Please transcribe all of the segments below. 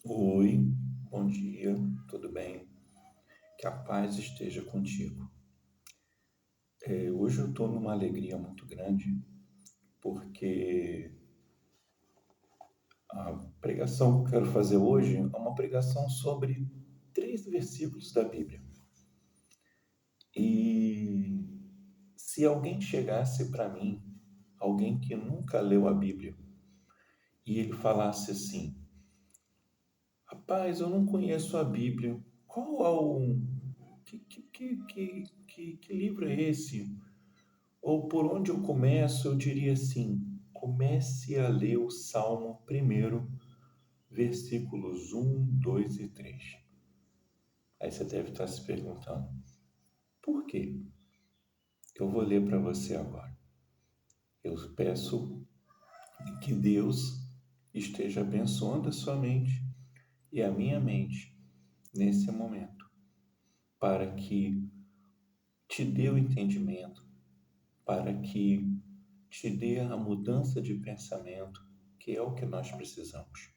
Oi, bom dia, tudo bem? Que a paz esteja contigo. Hoje eu estou numa alegria muito grande porque a pregação que eu quero fazer hoje é uma pregação sobre 3 versículos da Bíblia. E se alguém chegasse para mim, alguém que nunca leu a Bíblia, e ele falasse assim: Rapaz, eu não conheço a Bíblia, qual é o. Que livro é esse? Ou por onde eu começo, eu diria assim: comece a ler o Salmo primeiro, versículos 1, 2 e 3. Aí você deve estar se perguntando: por quê? Eu vou ler para você agora. Eu peço que Deus esteja abençoando a sua mente e a minha mente nesse momento, para que te dê o entendimento, para que te dê a mudança de pensamento, que é o que nós precisamos.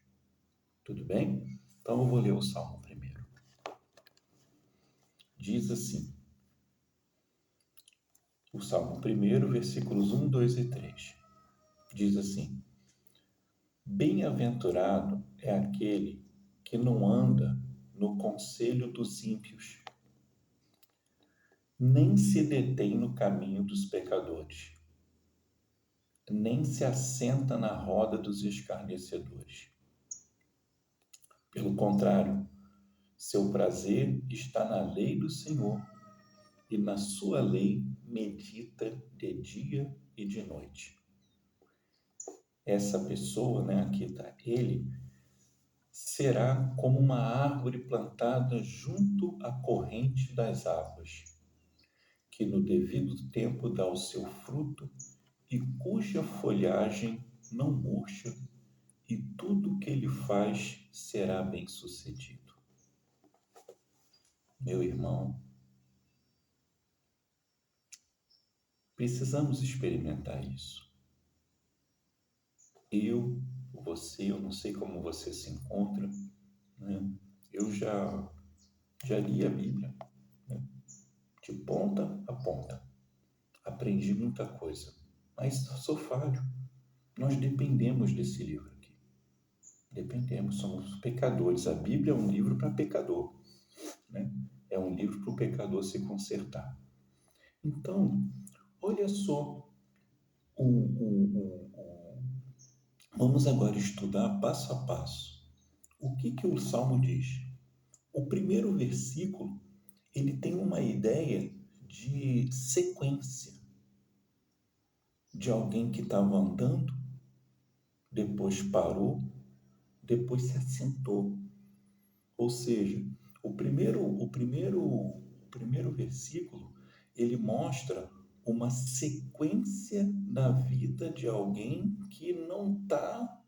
Tudo bem? Então eu vou ler o Salmo primeiro. Diz assim, o Salmo primeiro, versículos 1, 2 e 3. Diz assim: Bem-aventurado é aquele que não anda no conselho dos ímpios, nem se detém no caminho dos pecadores, nem se assenta na roda dos escarnecedores. Pelo contrário, seu prazer está na lei do Senhor, e na sua lei medita de dia e de noite. Essa pessoa, né, aqui está ele, será como uma árvore plantada junto à corrente das águas, que no devido tempo dá o seu fruto e cuja folhagem não murcha, e tudo que ele faz será bem-sucedido. Meu irmão, precisamos experimentar isso. Eu não sei como você se encontra, né? Eu já li a Bíblia, né? De ponta a ponta. Aprendi muita coisa, mas sou falho. Nós dependemos desse livro aqui. Dependemos, somos pecadores. A Bíblia é um livro para pecador, né? É um livro para o pecador se consertar. Então, olha só, vamos agora estudar passo a passo. O que o Salmo diz? O primeiro versículo, ele tem uma ideia de sequência, de alguém que estava andando, depois parou, depois se assentou. Ou seja, o primeiro versículo, ele mostra uma sequência na vida de alguém que não está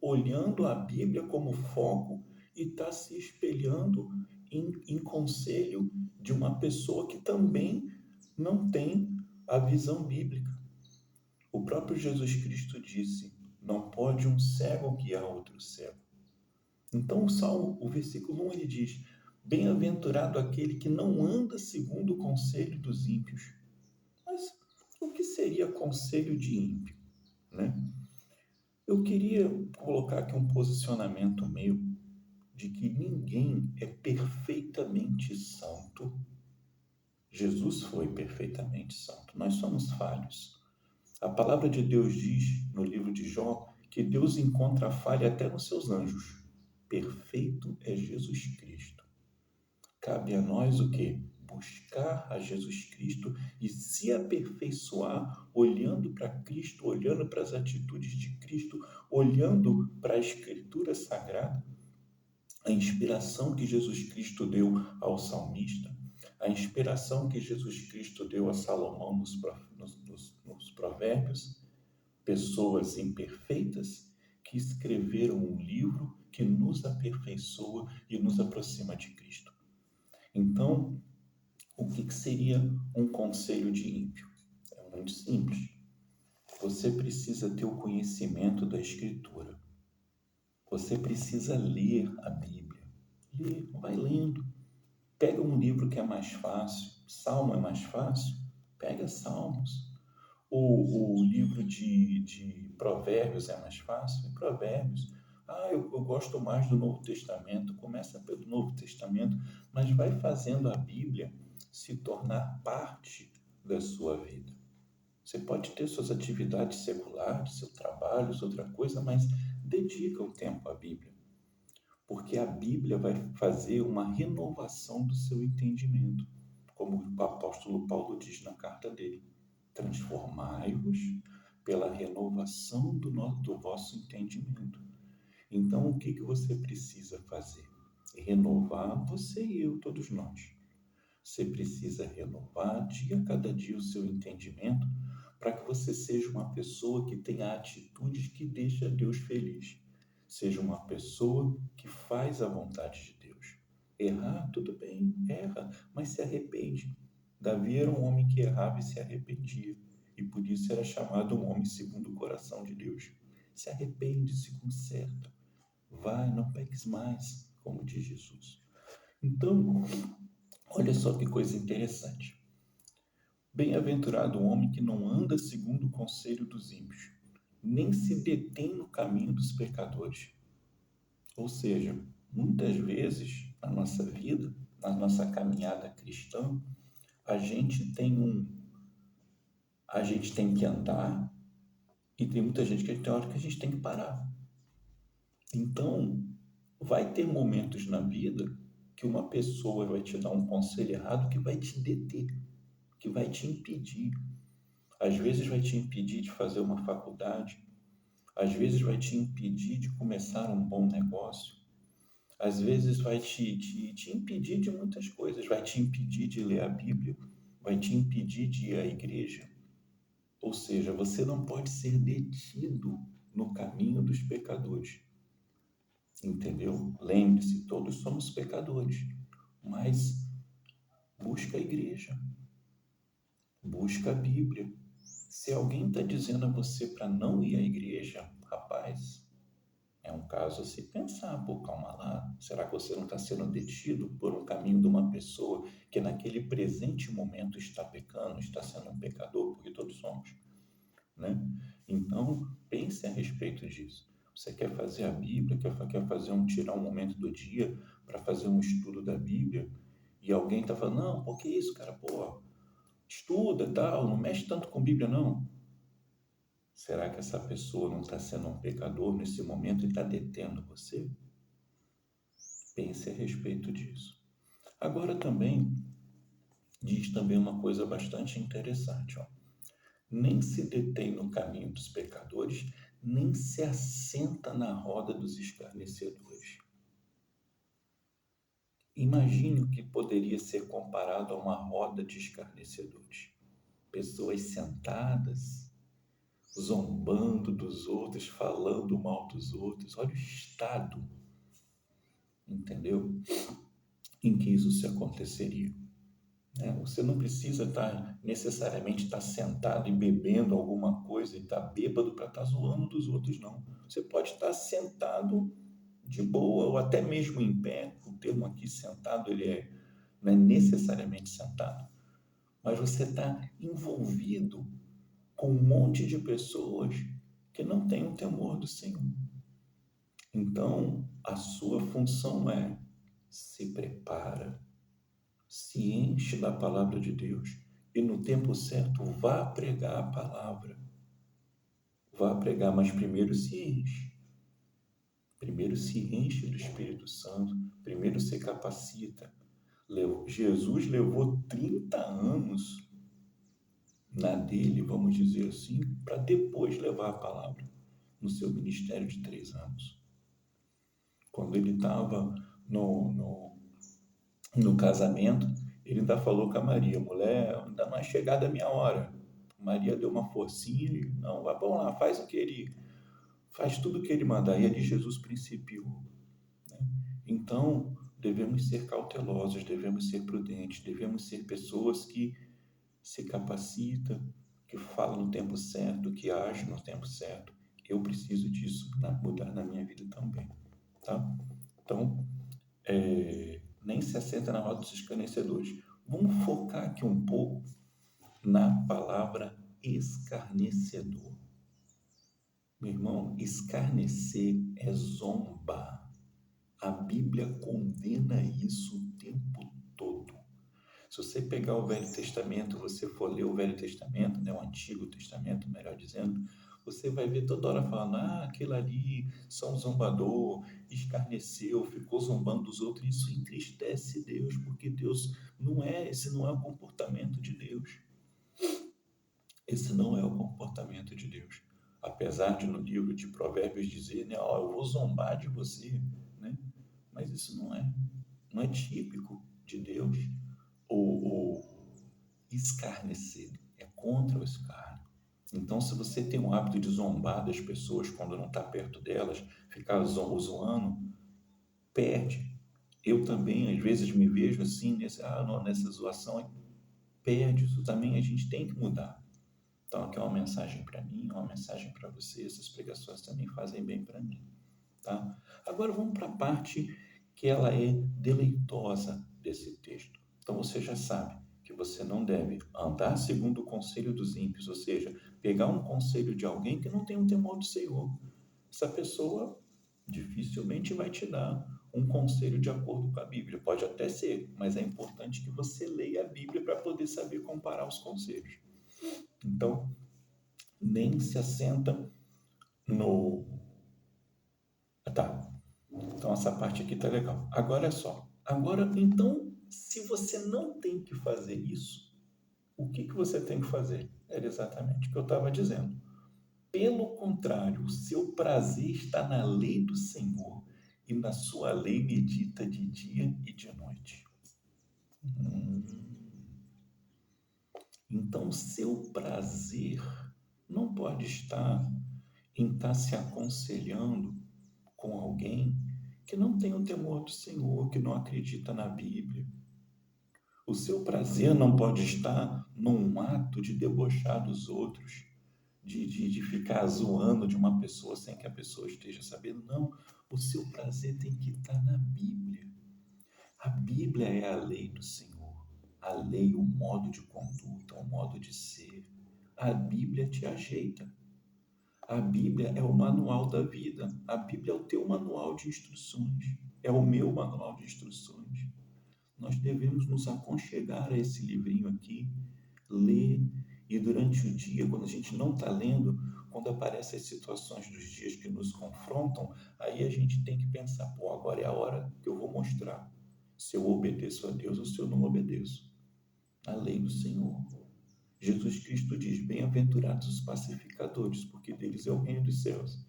olhando a Bíblia como foco e está se espelhando em conselho de uma pessoa que também não tem a visão bíblica. O próprio Jesus Cristo disse: não pode um cego guiar outro cego. Então o versículo 1 ele diz: bem-aventurado aquele que não anda segundo o conselho dos ímpios. Mas o que seria conselho de ímpio, né? Eu queria colocar aqui um posicionamento meu de que ninguém é perfeitamente santo. Jesus foi perfeitamente santo. Nós somos falhos. A palavra de Deus diz no livro de Jó que Deus encontra a falha até nos seus anjos. Perfeito é Jesus Cristo. Cabe a nós o quê? Buscar a Jesus Cristo e se aperfeiçoar olhando para Cristo, olhando para as atitudes de Cristo, olhando para a Escritura Sagrada, a inspiração que Jesus Cristo deu ao salmista, a inspiração que Jesus Cristo deu a Salomão nos provérbios, pessoas imperfeitas que escreveram um livro que nos aperfeiçoa e nos aproxima de Cristo. Então, o que seria um conselho de ímpio? É muito simples. Você precisa ter o conhecimento da Escritura. Você precisa ler a Bíblia. Lê, vai lendo. Pega um livro que é mais fácil. Salmo é mais fácil? Pega Salmos. O livro de Provérbios é mais fácil? Provérbios. Eu gosto mais do Novo Testamento. Começa pelo Novo Testamento, mas vai fazendo a Bíblia se tornar parte da sua vida. Você pode ter suas atividades seculares, seu trabalho, outra coisa, mas dedica um tempo à Bíblia, porque a Bíblia vai fazer uma renovação do seu entendimento, como o apóstolo Paulo diz na carta dele: transformai-vos pela renovação do vosso entendimento. Então, o que você precisa fazer? Renovar você e eu, todos nós. Você precisa renovar dia a cada dia o seu entendimento para que você seja uma pessoa que tenha atitudes que deixa Deus feliz. Seja uma pessoa que faz a vontade de Deus. Errar, tudo bem, erra, mas se arrepende. Davi era um homem que errava e se arrependia, e por isso era chamado um homem segundo o coração de Deus. Se arrepende, se conserta. Vai, não peques mais, como diz Jesus. Então, olha só que coisa interessante. Bem-aventurado o homem que não anda segundo o conselho dos ímpios, nem se detém no caminho dos pecadores. Ou seja, muitas vezes na nossa vida, na nossa caminhada cristã, a gente tem a gente tem que andar e tem muita gente que tem hora que a gente tem que parar. Então, vai ter momentos na vida que uma pessoa vai te dar um conselho errado que vai te deter, que vai te impedir. Às vezes vai te impedir de fazer uma faculdade, às vezes vai te impedir de começar um bom negócio, às vezes vai te impedir de muitas coisas, vai te impedir de ler a Bíblia, vai te impedir de ir à igreja. Ou seja, você não pode ser detido no caminho dos pecadores. Entendeu? Lembre-se, todos somos pecadores, mas busca a igreja, busca a Bíblia. Se alguém está dizendo a você para não ir à igreja, rapaz, é um caso a se pensar. Pô, calma lá, será que você não está sendo detido por um caminho de uma pessoa que naquele presente momento está pecando, está sendo um pecador, porque todos somos, né? Então, pense a respeito disso. Você quer fazer a Bíblia, quer tirar um momento do dia para fazer um estudo da Bíblia, e alguém está falando: não, por que isso, cara? Pô, estuda, tal, não mexe tanto com Bíblia, não. Será que essa pessoa não está sendo um pecador nesse momento e está detendo você? Pense a respeito disso. Agora também, diz também uma coisa bastante interessante, ó. Nem se detém no caminho dos pecadores, nem se assenta na roda dos escarnecedores. Imagine o que poderia ser comparado a uma roda de escarnecedores. Pessoas sentadas, zombando dos outros, falando mal dos outros. Olha o estado, entendeu? Em que isso se aconteceria. Você não precisa necessariamente estar sentado e bebendo alguma coisa e estar bêbado para estar zoando dos outros, não. Você pode estar sentado de boa ou até mesmo em pé. O termo aqui sentado, não é necessariamente sentado, mas você está envolvido com um monte de pessoas que não têm o temor do Senhor. Então, a sua função é: se prepara, se enche da palavra de Deus e no tempo certo vá pregar a palavra. Vá pregar, mas primeiro se enche. Primeiro se enche do Espírito Santo, primeiro se capacita. Jesus levou 30 anos na dele, vamos dizer assim, para depois levar a palavra no seu ministério de 3 anos. Quando ele estava no casamento, ele ainda falou com a Maria: mulher, ainda não é chegada a minha hora. Maria deu uma forcinha e: não, vai, vamos lá, faz tudo o que ele mandar. E ali Jesus principiou, né? Então, devemos ser cautelosos, devemos ser prudentes, devemos ser pessoas que se capacitam, que falam no tempo certo, que agem no tempo certo eu preciso disso mudar na minha vida também, tá? Então, nem se assenta na roda dos escarnecedores. Vamos focar aqui um pouco na palavra escarnecedor. Meu irmão, escarnecer é zombar. A Bíblia condena isso o tempo todo. Se você pegar o Velho Testamento, você for ler o Velho Testamento, né, o Antigo Testamento, melhor dizendo, você vai ver toda hora falando, aquele ali, são zombador, escarneceu, ficou zombando dos outros. Isso entristece Deus, porque Deus esse não é o comportamento de Deus. Esse não é o comportamento de Deus. Apesar de no livro de Provérbios dizer, né, eu vou zombar de você, né? Mas isso não é típico de Deus. O escarnecer é contra o escárnio. Então, se você tem o hábito de zombar das pessoas quando não está perto delas, ficar zoando, perde. Eu também, às vezes, me vejo assim, nessa zoação, perde. Isso também a gente tem que mudar. Então, aqui é uma mensagem para mim, uma mensagem para você. Essas pregações também fazem bem para mim, tá? Agora vamos para a parte que ela é deleitosa desse texto. Então, você já sabe que você não deve andar segundo o conselho dos ímpios, ou seja, pegar um conselho de alguém que não tem um temor do Senhor. Essa pessoa dificilmente vai te dar um conselho de acordo com a Bíblia. Pode até ser, mas é importante que você leia a Bíblia para poder saber comparar os conselhos. Então, nem se assenta no... Tá, então essa parte aqui tá legal. Agora é só. Agora, então, se você não tem que fazer isso, o que você tem que fazer? Era exatamente o que eu estava dizendo. Pelo contrário, o seu prazer está na lei do Senhor e na sua lei medita de dia e de noite. Então, o seu prazer não pode estar em estar se aconselhando com alguém que não tem o temor do Senhor, que não acredita na Bíblia. O seu prazer não pode estar num ato de debochar dos outros, de ficar zoando de uma pessoa sem que a pessoa esteja sabendo. Não, o seu prazer tem que estar na Bíblia. A Bíblia é a lei do Senhor, a lei, o modo de conduta, o modo de ser. A Bíblia te ajeita. A Bíblia é o manual da vida. A Bíblia é o teu manual de instruções. É o meu manual de instruções. Nós devemos nos aconchegar a esse livrinho aqui, ler, e durante o dia, quando a gente não está lendo, quando aparecem as situações dos dias que nos confrontam, aí a gente tem que pensar, agora é a hora que eu vou mostrar se eu obedeço a Deus ou se eu não obedeço. A lei do Senhor. Jesus Cristo diz, bem-aventurados os pacificadores, porque deles é o reino dos céus.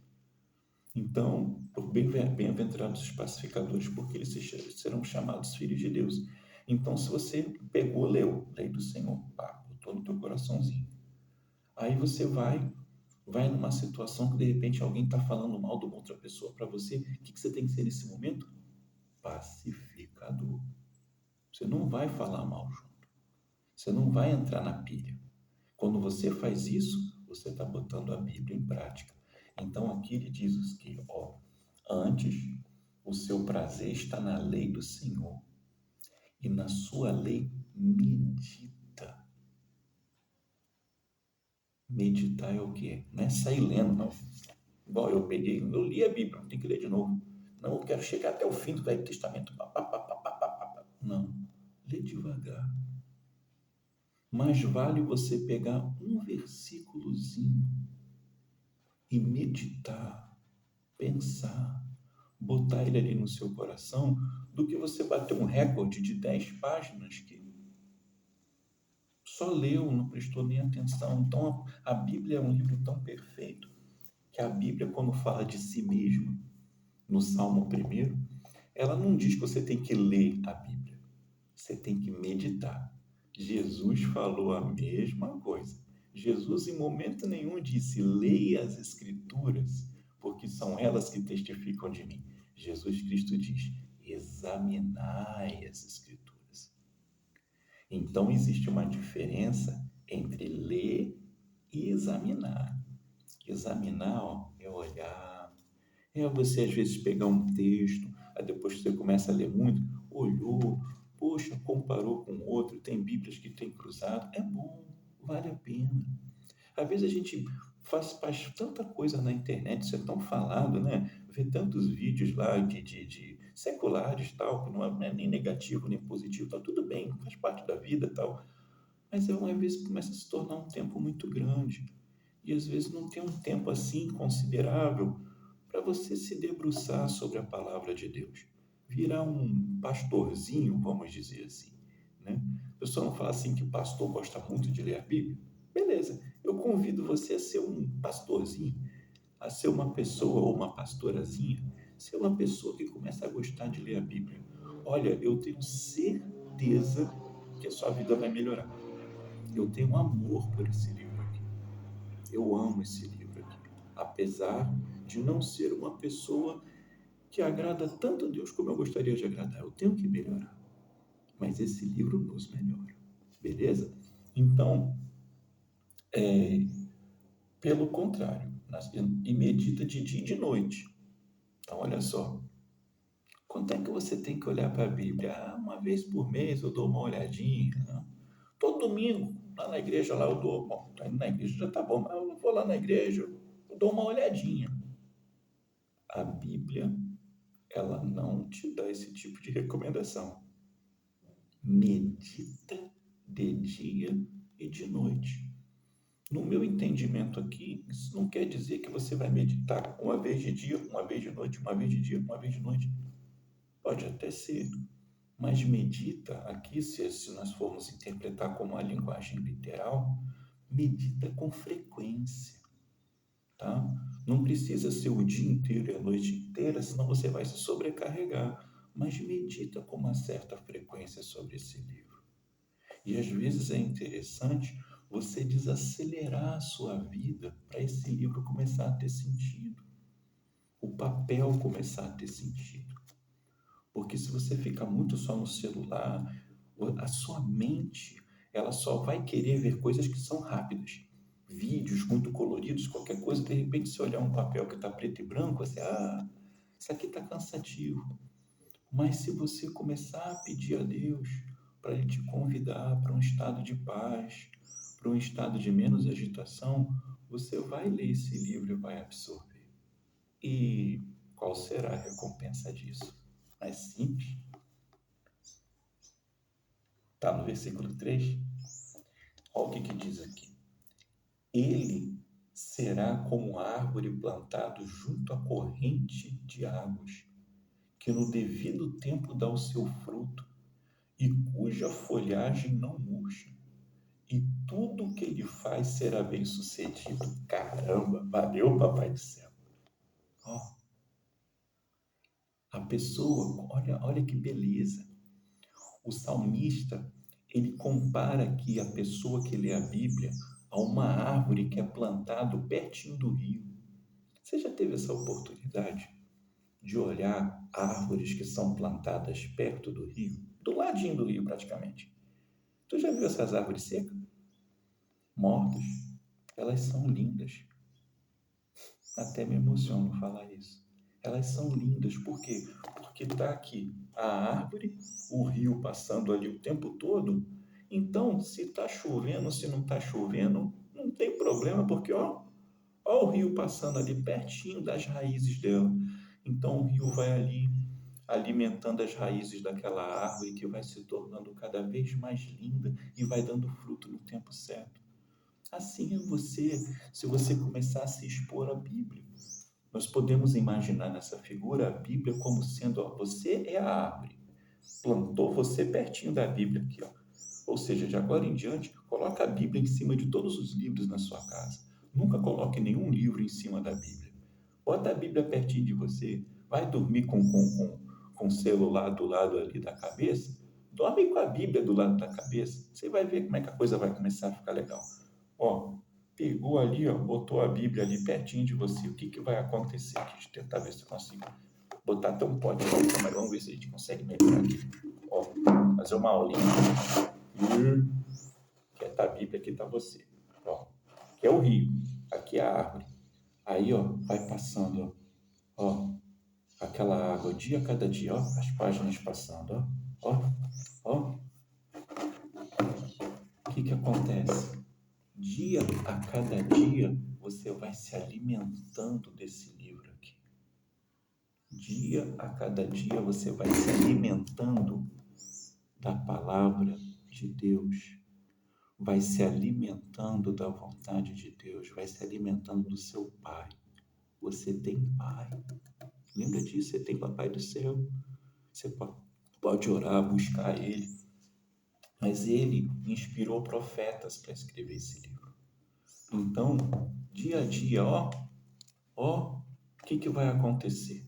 Então, bem-aventurados os pacificadores, porque eles serão chamados filhos de Deus. Então, se você pegou, leu, lei do Senhor, botou no teu coraçãozinho. Aí você vai numa situação que, de repente, alguém está falando mal de uma outra pessoa para você. O que você tem que ser nesse momento? Pacificador. Você não vai falar mal junto. Você não vai entrar na pilha. Quando você faz isso, você está botando a Bíblia em prática. Então, aqui ele diz que, antes, o seu prazer está na lei do Senhor, e na sua lei medita. Meditar é o quê? Não é sair lendo, não. Igual eu li a Bíblia, não tem que ler de novo. Não, eu quero chegar até o fim do Velho Testamento. Não, lê devagar. Mais vale você pegar um versículozinho e meditar, pensar, botar ele ali no seu coração, do que você bater um recorde de 10 páginas que só leu, não prestou nem atenção. Então, a Bíblia é um livro tão perfeito que a Bíblia, quando fala de si mesma, no Salmo 1, ela não diz que você tem que ler a Bíblia, você tem que meditar. Jesus falou a mesma coisa. Jesus, em momento nenhum, disse, leia as Escrituras, porque são elas que testificam de mim. Jesus Cristo diz, examinai as Escrituras. Então, existe uma diferença entre ler e examinar. Examinar, ó, é olhar. É você, às vezes, pegar um texto, aí depois que você começa a ler muito, olhou, poxa, comparou com outro, tem Bíblias que tem cruzado. É bom, vale a pena. Às vezes a gente faz tanta coisa na internet, isso é tão falado, né? Vê tantos vídeos lá de seculares, tal, que não é nem negativo nem positivo, tá tudo bem, faz parte da vida, tal. Mas uma vez começa a se tornar um tempo muito grande. E às vezes não tem um tempo assim considerável para você se debruçar sobre a palavra de Deus. Virar um pastorzinho, vamos dizer assim, né? A pessoa não fala assim que o pastor gosta muito de ler a Bíblia. Beleza, eu convido você a ser um pastorzinho, a ser uma pessoa ou uma pastorazinha, ser uma pessoa que começa a gostar de ler a Bíblia. Olha, eu tenho certeza que a sua vida vai melhorar. Eu tenho amor por esse livro aqui. Eu amo esse livro aqui. Apesar de não ser uma pessoa que agrada tanto a Deus como eu gostaria de agradar. Eu tenho que melhorar. Mas esse livro nos melhora. Beleza? Então, pelo contrário, e medita de dia e de noite. Então, olha só. Quanto é que você tem que olhar para a Bíblia? Uma vez por mês eu dou uma olhadinha. Né? Todo domingo, lá na igreja, lá eu dou. Bom, tá indo na igreja já tá bom, mas eu vou lá na igreja, eu dou uma olhadinha. A Bíblia, ela não te dá esse tipo de recomendação. Medita de dia e de noite. No meu entendimento aqui, isso não quer dizer que você vai meditar uma vez de dia, uma vez de noite, uma vez de dia, uma vez de noite. Pode até ser, mas medita aqui, se nós formos interpretar como uma linguagem literal, medita com frequência, tá? Não precisa ser o dia inteiro e a noite inteira, senão você vai se sobrecarregar. Mas medita com uma certa frequência sobre esse livro. E às vezes é interessante você desacelerar a sua vida para esse livro começar a ter sentido, o papel começar a ter sentido. Porque se você ficar muito só no celular, a sua mente, ela só vai querer ver coisas que são rápidas. Vídeos muito coloridos, qualquer coisa, de repente, se olhar um papel que está preto e branco, você, isso aqui está cansativo. Mas se você começar a pedir a Deus para Ele te convidar para um estado de paz, para um estado de menos agitação, você vai ler esse livro e vai absorver. E qual será a recompensa disso? É simples. Está no versículo 3. Olha o que diz aqui. Ele será como árvore plantado junto à corrente de águas, que no devido tempo dá o seu fruto e cuja folhagem não murcha. E tudo o que ele faz será bem sucedido. Caramba, valeu, Papai do Céu. Ó, a pessoa, olha que beleza. O salmista, ele compara aqui a pessoa que lê a Bíblia a uma árvore que é plantada pertinho do rio. Você já teve essa oportunidade de olhar árvores que são plantadas perto do rio? Do ladinho do rio, praticamente. Tu já viu essas árvores secas? Mortas? Elas são lindas. Até me emociono falar isso. Elas são lindas, por quê? Porque está aqui a árvore, o rio passando ali o tempo todo. Então, se está chovendo, se não está chovendo, não tem problema, porque ó o rio passando ali pertinho das raízes dela. Então, o rio vai ali alimentando as raízes daquela árvore que vai se tornando cada vez mais linda e vai dando fruto no tempo certo. Assim é você, se você começar a se expor à Bíblia. Nós podemos imaginar nessa figura a Bíblia como sendo, ó, você é a árvore, plantou você pertinho da Bíblia aqui, ó. Ou seja, de agora em diante, coloca a Bíblia em cima de todos os livros na sua casa. Nunca coloque nenhum livro em cima da Bíblia. Bota a Bíblia pertinho de você, vai dormir com o celular do lado ali da cabeça, dorme com a Bíblia do lado da cabeça, você vai ver como é que a coisa vai começar a ficar legal. Ó, pegou ali, ó, botou a Bíblia ali pertinho de você. O que vai acontecer aqui? Deixa eu tentar ver se eu consigo botar até um pote aqui, mas vamos ver se a gente consegue melhorar aqui. Ó, fazer uma aulinha. Aqui está a Bíblia, aqui está você. Ó, aqui é o rio, aqui é a árvore. Aí, ó, vai passando, ó, aquela água, dia a cada dia, ó, as páginas passando, ó, ó. O que que acontece? Dia a cada dia, você vai se alimentando desse livro aqui. Dia a cada dia, você vai se alimentando da palavra de Deus, vai se alimentando da vontade de Deus, vai se alimentando do seu Pai. Você tem Pai. Lembra disso, você tem Papai do céu. Você pode orar, buscar Ele. Mas Ele inspirou profetas para escrever esse livro. Então, dia a dia, ó, o que que vai acontecer?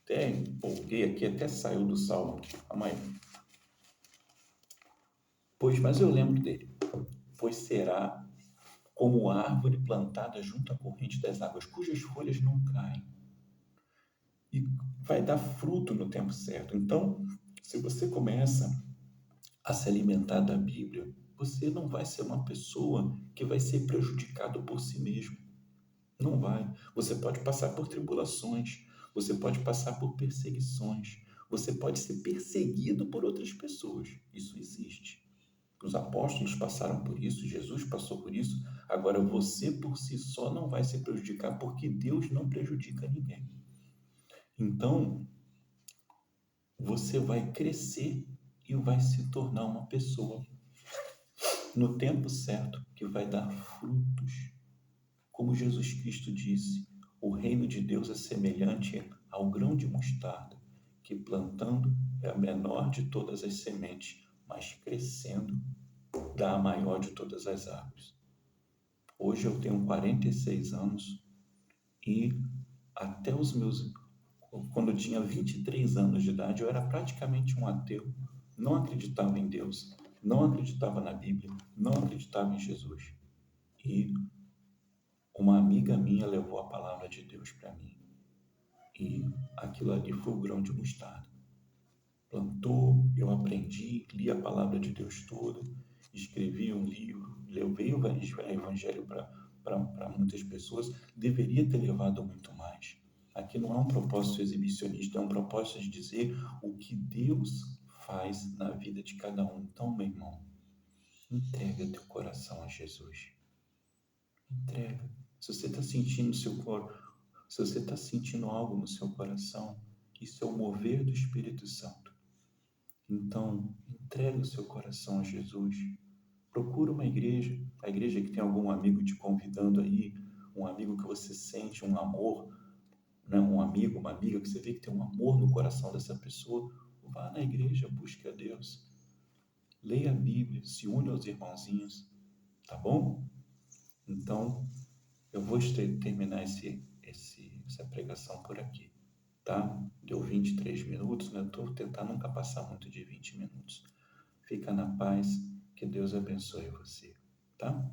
Até empolguei aqui, até saiu do salmo aqui. Calma aí. Pois, mas eu lembro dele. Pois será como árvore plantada junto à corrente das águas, cujas folhas não caem. E vai dar fruto no tempo certo. Então, se você começa a se alimentar da Bíblia, você não vai ser uma pessoa que vai ser prejudicado por si mesmo. Não vai. Você pode passar por tribulações, você pode passar por perseguições, você pode ser perseguido por outras pessoas. Isso existe. Os apóstolos passaram por isso, Jesus passou por isso. Agora você por si só não vai se prejudicar, porque Deus não prejudica ninguém. Então, você vai crescer e vai se tornar uma pessoa no tempo certo que vai dar frutos. Como Jesus Cristo disse, o reino de Deus é semelhante ao grão de mostarda, que plantando é a menor de todas as sementes, mas crescendo dá a maior de todas as árvores. Hoje eu tenho 46 anos e até os meus... Quando eu tinha 23 anos de idade, eu era praticamente um ateu. Não acreditava em Deus, não acreditava na Bíblia, não acreditava em Jesus. E uma amiga minha levou a palavra de Deus para mim. E aquilo ali foi o grão de mostarda. Plantou, eu aprendi, li a palavra de Deus toda, escrevi um livro, levei o evangelho para muitas pessoas, deveria ter levado muito mais. Aqui não é um propósito exibicionista, é um propósito de dizer o que Deus faz na vida de cada um. Então, meu irmão, entrega teu coração a Jesus. Entrega. Se você está sentindo se você está sentindo algo no seu coração, isso é o mover do Espírito Santo. Então, entregue o seu coração a Jesus. Procura uma igreja, a igreja que tem algum amigo te convidando aí, um amigo que você sente um amor, né? Um amigo, uma amiga que você vê que tem um amor no coração dessa pessoa. Vá na igreja, busque a Deus. Leia a Bíblia, se une aos irmãozinhos, tá bom? Então, eu vou terminar essa pregação por aqui, tá? Deu 23 minutos, né? Eu estou tentando nunca passar muito de 20 minutos. Fica na paz, que Deus abençoe você, tá?